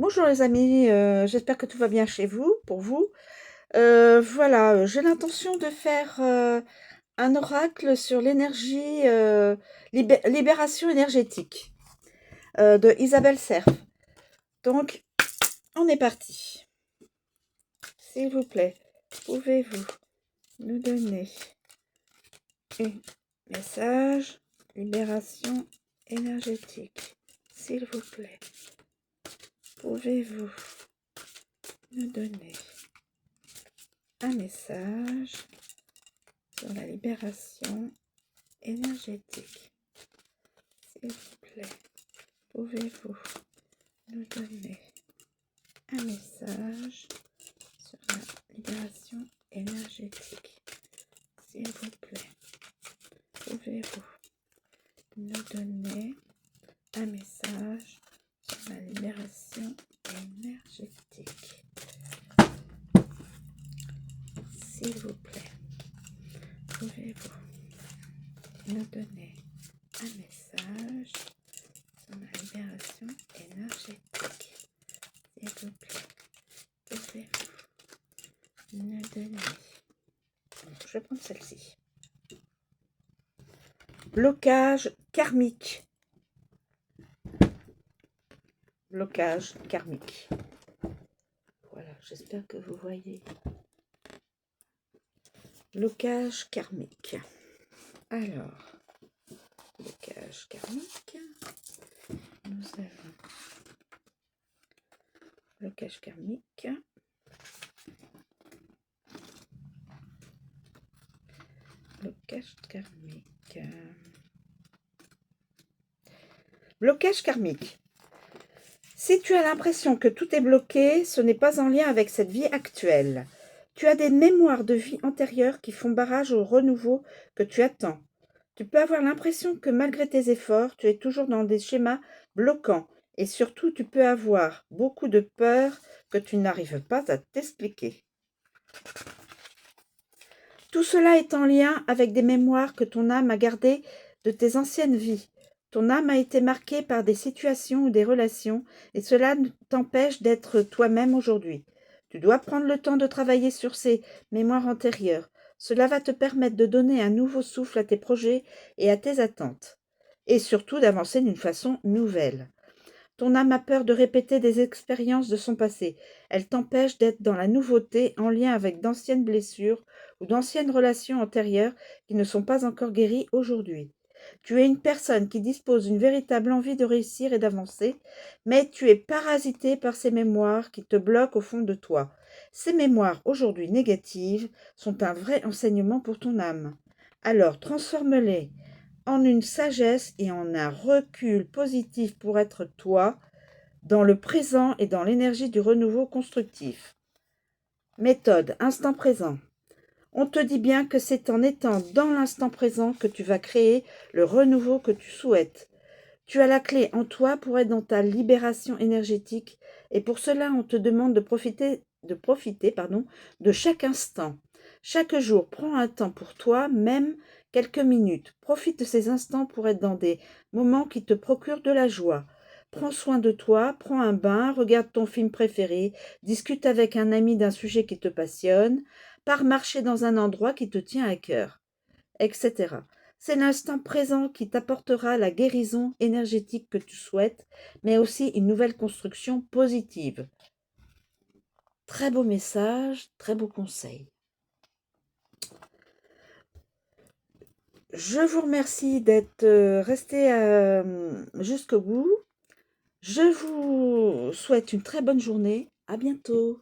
Bonjour les amis, j'espère que tout va bien chez vous, pour vous. Voilà, j'ai l'intention de faire un oracle sur l'énergie, libération énergétique de Isabelle Serf. Donc, on est parti. S'il vous plaît, pouvez-vous nous donner un message libération énergétique? S'il vous plaît, pouvez-vous nous donner un message sur la libération énergétique? S'il vous plaît, pouvez-vous nous donner un message sur la libération énergétique? S'il vous plaît, pouvez-vous nous donner un message sur la libération énergétique? S'il vous plaît, pouvez-vous nous donner un message sur la libération énergétique? S'il vous plaît, pouvez-vous nous donner... Bon, je vais prendre celle-ci. Blocage karmique. Blocage karmique. Voilà, j'espère que vous voyez. Blocage karmique. Alors, blocage karmique. Nous avons blocage karmique. Blocage karmique. Blocage karmique. Si tu as l'impression que tout est bloqué, ce n'est pas en lien avec cette vie actuelle. Tu as des mémoires de vie antérieures qui font barrage au renouveau que tu attends. Tu peux avoir l'impression que malgré tes efforts, tu es toujours dans des schémas bloquants. Et surtout, tu peux avoir beaucoup de peur que tu n'arrives pas à t'expliquer. Tout cela est en lien avec des mémoires que ton âme a gardées de tes anciennes vies. Ton âme a été marquée par des situations ou des relations et cela t'empêche d'être toi-même aujourd'hui. Tu dois prendre le temps de travailler sur ces mémoires antérieures. Cela va te permettre de donner un nouveau souffle à tes projets et à tes attentes. Et surtout d'avancer d'une façon nouvelle. Ton âme a peur de répéter des expériences de son passé. Elle t'empêche d'être dans la nouveauté en lien avec d'anciennes blessures ou d'anciennes relations antérieures qui ne sont pas encore guéries aujourd'hui. Tu es une personne qui dispose d'une véritable envie de réussir et d'avancer, mais tu es parasité par ces mémoires qui te bloquent au fond de toi. Ces mémoires aujourd'hui négatives sont un vrai enseignement pour ton âme. Alors transforme-les en une sagesse et en un recul positif pour être toi, dans le présent et dans l'énergie du renouveau constructif. Méthode instant présent. On te dit bien que c'est en étant dans l'instant présent que tu vas créer le renouveau que tu souhaites. Tu as la clé en toi pour être dans ta libération énergétique et pour cela on te demande de profiter de chaque instant. Chaque jour, prends un temps pour toi, même quelques minutes. Profite de ces instants pour être dans des moments qui te procurent de la joie. Prends soin de toi, prends un bain, regarde ton film préféré, discute avec un ami d'un sujet qui te passionne, pars marcher dans un endroit qui te tient à cœur, etc. C'est l'instant présent qui t'apportera la guérison énergétique que tu souhaites, mais aussi une nouvelle construction positive. Très beau message, très beau conseil. Je vous remercie d'être resté jusqu'au bout. Je vous souhaite une très bonne journée. À bientôt.